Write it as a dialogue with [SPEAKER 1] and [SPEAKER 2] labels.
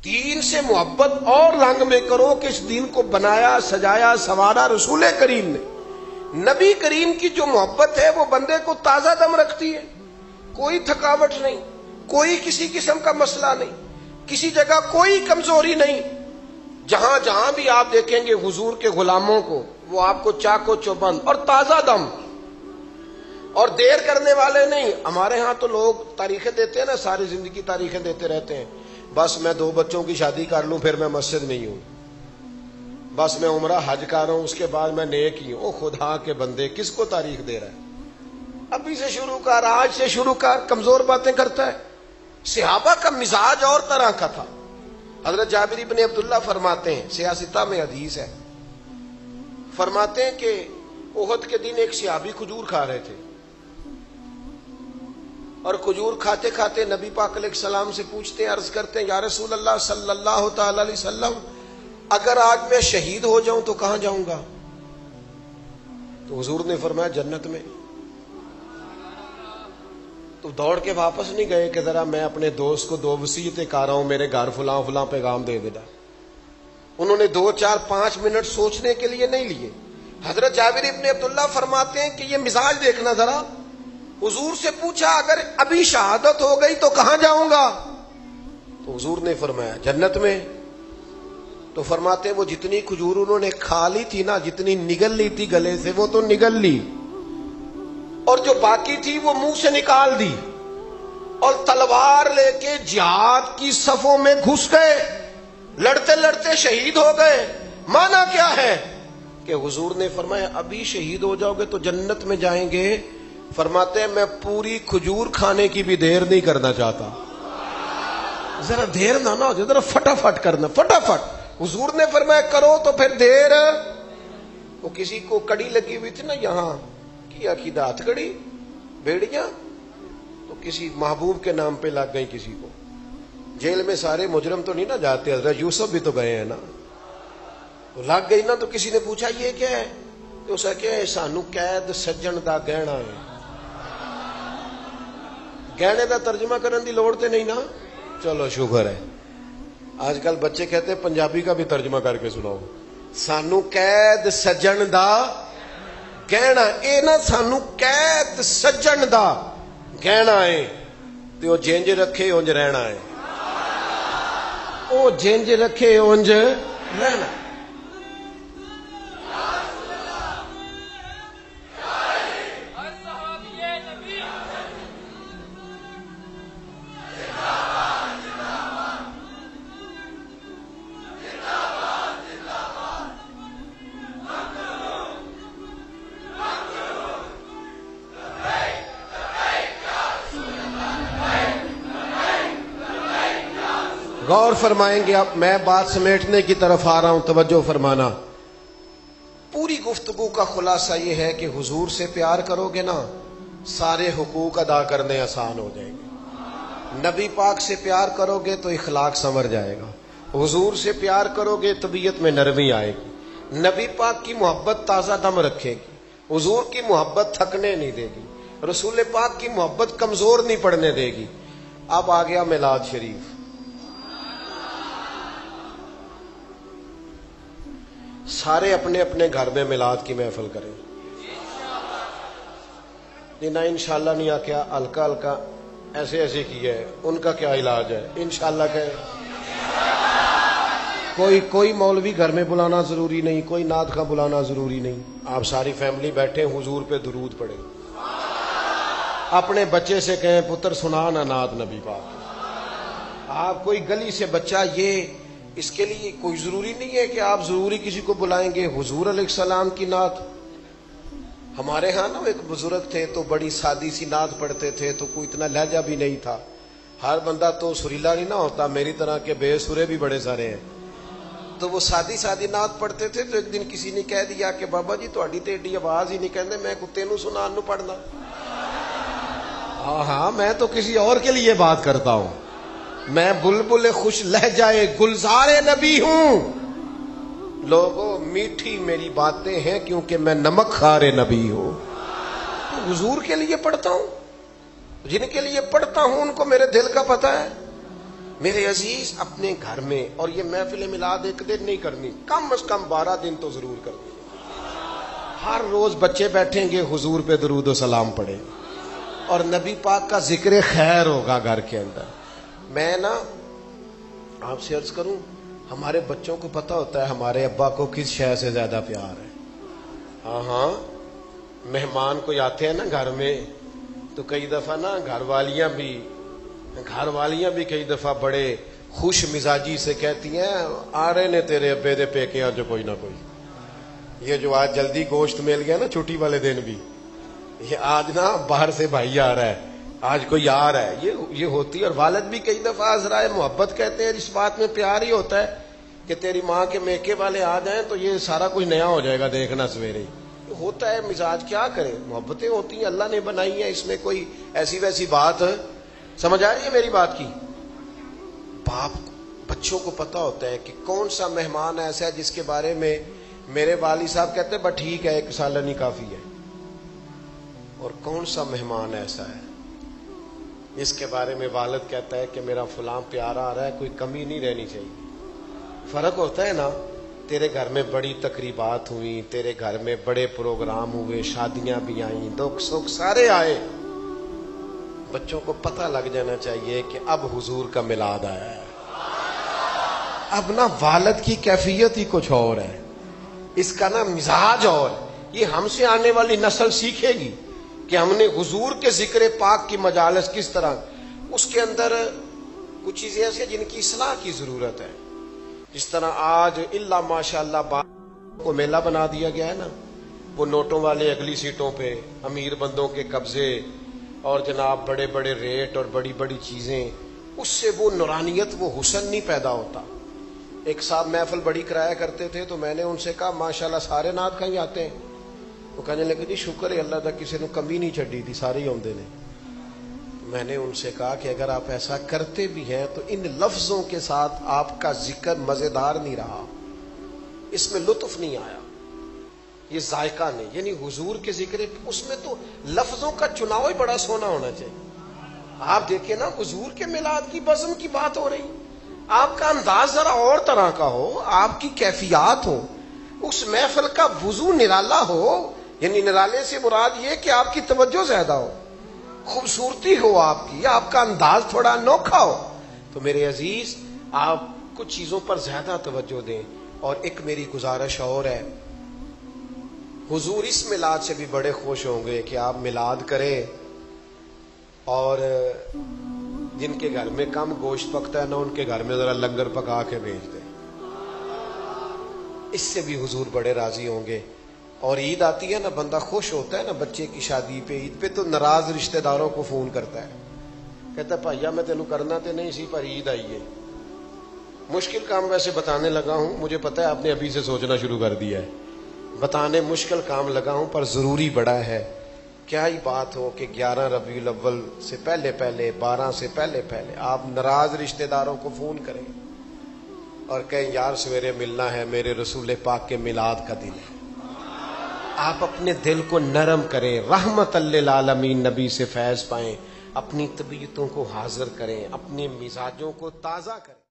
[SPEAKER 1] دین سے محبت اور رنگ میں کرو کہ اس دین کو بنایا سجایا سنوارا رسول کریم نے. نبی کریم کی جو محبت ہے وہ بندے کو تازہ دم رکھتی ہے. کوئی تھکاوٹ نہیں, کوئی کسی قسم کا مسئلہ نہیں, کسی جگہ کوئی کمزوری نہیں. جہاں جہاں بھی آپ دیکھیں گے حضور کے غلاموں کو, وہ آپ کو چاق و چوبند اور تازہ دم اور دیر کرنے والے نہیں. ہمارے ہاں تو لوگ تاریخیں دیتے ہیں نا, ساری زندگی تاریخیں دیتے رہتے ہیں. بس میں 2 بچوں کی شادی کر لوں پھر میں مسجد نہیں ہوں, بس میں عمرہ حج کر رہا ہوں اس کے بعد میں نیک ہی ہوں. او خدا کے بندے, کس کو تاریخ دے رہا ہے؟ ابھی سے شروع کر, آج سے شروع کر. کمزور باتیں کرتا ہے. صحابہ کا مزاج اور طرح کا تھا. حضرت جابر بن عبداللہ فرماتے ہیں, سیاستہ میں حدیث ہے, فرماتے ہیں کہ احد کے دن ایک صحابی کھجور کھا رہے تھے, اور کھجور کھاتے کھاتے نبی پاک علیہ السلام سے پوچھتے ہیں, عرض کرتے ہیں, یا رسول اللہ صلی اللہ تعالی علیہ وسلم, اگر آج میں شہید ہو جاؤں تو کہاں جاؤں گا؟ تو حضور نے فرمایا جنت میں. تو دوڑ کے واپس نہیں گئے کہ ذرا میں اپنے دوست کو 2 وصیتیں کر رہا ہوں, میرے گھر فلاں فلاں پیغام دے دینا. انہوں نے 2 4 5 منٹ سوچنے کے لیے نہیں لیے. حضرت جابر ابن عبداللہ فرماتے ہیں کہ یہ مزاج دیکھنا ذرا. حضور سے پوچھا اگر ابھی شہادت ہو گئی تو کہاں جاؤں گا؟ تو حضور نے فرمایا جنت میں. تو فرماتے ہیں وہ جتنی کھجور انہوں نے کھا لی تھی نا, جتنی نگل لی تھی گلے سے وہ تو نگل لی, اور جو باقی تھی وہ منہ سے نکال دی, اور تلوار لے کے جہاد کی صفوں میں گھس گئے, لڑتے لڑتے شہید ہو گئے. مانا کیا ہے کہ حضور نے فرمایا ابھی شہید ہو جاؤ گے تو جنت میں جائیں گے. فرماتے ہیں میں پوری کھجور کھانے کی بھی دیر نہیں کرنا چاہتا. ذرا دیر نہ ہو جائے, ذرا فٹافٹ کرنا, فٹافٹ. حضور نے فرمایا کرو تو پھر دیر. وہ کسی کو کڑی لگی ہوئی تھی نا یہاں, کیا کی دات کڑی بیڑیاں, تو کسی محبوب کے نام پہ لگ گئی کسی کو. جیل میں سارے مجرم تو نہیں نا جاتے, حضرت یوسف بھی تو گئے ہیں نا. تو لگ گئی نا, تو کسی نے پوچھا یہ کیا ہے؟ تو اسے کیا ہے, سانو قید سجن دا گہنا ہے. گہنے دا ترجمہ کرنے دی لوڑ تے نہیں نا. چلو شکر ہے. آج کل بچے کہتے ہیں پنجابی کا بھی ترجمہ کر کے سناؤ. سانو قید سجن دا گہنا, اے نا سانو قید سجن دا گہنا ہے, تے او جنج رکھے اونج رہنا ہے. او جنج رکھے اونج رہنا. غور فرمائیں گے. اب میں بات سمیٹنے کی طرف آ رہا ہوں, توجہ فرمانا. پوری گفتگو کا خلاصہ یہ ہے کہ حضور سے پیار کرو گے نا, سارے حقوق ادا کرنے آسان ہو جائیں گے. نبی پاک سے پیار کرو گے تو اخلاق سنور جائے گا. حضور سے پیار کرو گے طبیعت میں نرمی آئے گی. نبی پاک کی محبت تازہ دم رکھے گی. حضور کی محبت تھکنے نہیں دے گی. رسول پاک کی محبت کمزور نہیں پڑنے دے گی. اب آ گیا میلاد شریف. سارے اپنے اپنے گھر میں میلاد کی محفل کریں. نہ انشاءاللہ نہیں آ کیا, ہلکا ہلکا ایسے ایسے کیا ہے, ان کا کیا علاج ہے؟ انشاءاللہ کہے. کوئی مولوی گھر میں بلانا ضروری نہیں, کوئی نعت خواں بلانا ضروری نہیں. آپ ساری فیملی بیٹھے حضور پہ درود پڑھیں. اپنے بچے سے کہیں پتر سنا نا نعت نبی پاک. آپ کوئی گلی سے بچہ, یہ اس کے لیے کوئی ضروری نہیں ہے کہ آپ ضروری کسی کو بلائیں گے. حضور علیہ السلام کی نعت. ہمارے ہاں نا ایک بزرگ تھے تو بڑی سادی سی نعت پڑھتے تھے, تو کوئی اتنا لہجہ بھی نہیں تھا. ہر بندہ تو سریلا نہیں نہ ہوتا, میری طرح کے بے سرے بھی بڑے سارے ہیں. تو وہ سادی سادی نعت پڑھتے تھے. تو ایک دن کسی نے کہہ دیا کہ بابا جی تہاڈی تے ایڈی آواز ہی نہیں, کہندے میں کتے نو سنان نو پڑھنا. ہاں میں تو کسی اور کے لیے بات کرتا ہوں. میں بلبل خوش لہجائے گلزار نبی ہوں. لوگوں میٹھی میری باتیں ہیں کیونکہ میں نمک خار نبی ہوں. حضور کے لیے پڑھتا ہوں, جن کے لیے پڑھتا ہوں ان کو میرے دل کا پتہ ہے. میرے عزیز اپنے گھر میں، اور یہ محفل میلاد ایک دن نہیں کرنی، کم از کم 12 دن تو ضرور کرنی۔ ہر روز بچے بیٹھیں گے، حضور پہ درود و سلام پڑھیں، اور نبی پاک کا ذکر خیر ہوگا گھر کے اندر۔ میں نا آپ سے عرض کروں، ہمارے بچوں کو پتہ ہوتا ہے ہمارے ابا کو کس شے سے زیادہ پیار ہے۔ ہاں مہمان کوئی آتے ہیں نا گھر میں، تو کئی دفعہ نا گھر والیاں بھی کئی دفعہ بڑے خوش مزاجی سے کہتی ہیں، آ رہے نے تیرے ابے دے پیکے جو کوئی نہ کوئی، یہ جو آج جلدی گوشت مل گیا نا چھٹی والے دن بھی، یہ آج نا باہر سے بھائی آ رہا ہے، آج کوئی آ رہا ہے، یہ ہوتی ہے۔ اور والد بھی کئی دفعہ ذرائع محبت کہتے ہیں، اس بات میں پیار ہی ہوتا ہے کہ تیری ماں کے میکے والے آ جائیں تو یہ سارا کچھ نیا ہو جائے گا، دیکھنا سویرے ہی ہوتا ہے مزاج، کیا کرے، محبتیں ہوتی ہیں، اللہ نے بنائی ہیں، اس میں کوئی ایسی ویسی بات سمجھ آ رہی ہے میری بات کی؟ باپ بچوں کو پتا ہوتا ہے کہ کون سا مہمان ایسا ہے جس کے بارے میں میرے والد صاحب کہتے ہیں بس ٹھیک ہے، 1 سالنی کافی ہے، اور کون سا مہمان ایسا ہے جس کے بارے میں والد کہتا ہے کہ میرا فلاں پیارا آ رہا ہے، کوئی کمی نہیں رہنی چاہیے۔ فرق ہوتا ہے نا، تیرے گھر میں بڑی تقریبات ہوئی، تیرے گھر میں بڑے پروگرام ہوئے، شادیاں بھی آئیں، دکھ سکھ سارے آئے، بچوں کو پتہ لگ جانا چاہیے کہ اب حضور کا میلاد آیا ہے۔ اب نا والد کی کیفیت ہی کچھ اور ہے، اس کا نا مزاج اور، یہ ہم سے آنے والی نسل سیکھے گی کہ ہم نے حضور کے ذکر پاک کی مجالس کس طرح، اس کے اندر کچھ چیزیں ایسی ہیں جن کی اصلاح کی ضرورت ہے۔ جس طرح آج اللہ ماشاءاللہ کو میلہ بنا دیا گیا ہے نا، وہ نوٹوں والے اگلی سیٹوں پہ، امیر بندوں کے قبضے، اور جناب بڑے بڑے ریٹ اور بڑی بڑی چیزیں، اس سے وہ نورانیت، وہ حسن نہیں پیدا ہوتا۔ ایک صاحب محفل بڑی کرایا کرتے تھے، تو میں نے ان سے کہا ماشاءاللہ سارے نعت کہیں آتے ہیں؟ وہ کہنے لگے جی شکر ہے اللہ کا، کسی نے کمی نہیں چڈی تھی، سارے ہی آمدے نے۔ میں نے ان سے کہا کہ اگر آپ ایسا کرتے بھی ہیں تو ان لفظوں کے ساتھ آپ کا ذکر مزیدار نہیں رہا، اس میں لطف نہیں آیا، یہ ذائقہ نہیں، یعنی حضور کے ذکر، اس میں تو لفظوں کا چناؤ ہی بڑا سونا ہونا چاہیے۔ آپ دیکھیں نا، حضور کے میلاد کی بزم کی بات ہو رہی، آپ کا انداز ذرا اور طرح کا ہو، آپ کی کیفیات ہو، اس محفل کا وضو نرالا ہو، یعنی نرالے سے مراد یہ کہ آپ کی توجہ زیادہ ہو، خوبصورتی ہو آپ کی، آپ کا انداز تھوڑا انوکھا ہو، تو میرے عزیز آپ کچھ چیزوں پر زیادہ توجہ دیں۔ اور ایک میری گزارش اور ہے، حضور اس میلاد سے بھی بڑے خوش ہوں گے کہ آپ میلاد کریں اور جن کے گھر میں کم گوشت پکتا ہے نا، ان کے گھر میں ذرا لنگر پکا کے بھیج دیں، اس سے بھی حضور بڑے راضی ہوں گے۔ اور عید آتی ہے نا، بندہ خوش ہوتا ہے نا، بچے کی شادی پہ، عید پہ تو ناراض رشتہ داروں کو فون کرتا ہے، کہتا ہے بھائیا میں تینوں کرنا تے نہیں سی پر عید آئی ہے۔ مشکل کام ویسے بتانے لگا ہوں، مجھے پتا ہے آپ نے ابھی سے سوچنا شروع کر دیا ہے، بتانے مشکل کام لگا ہوں پر ضروری بڑا ہے۔ کیا ہی بات ہو کہ 11 ربیع الاول سے پہلے 12 سے پہلے آپ ناراض رشتہ داروں کو فون کریں اور کہیں یار سویرے ملنا ہے، میرے رسول پاک کے میلاد کا دن ہے۔ آپ اپنے دل کو نرم کریں، رحمت للعالمین نبی سے فیض پائیں، اپنی طبیعتوں کو حاضر کریں، اپنے مزاجوں کو تازہ کریں۔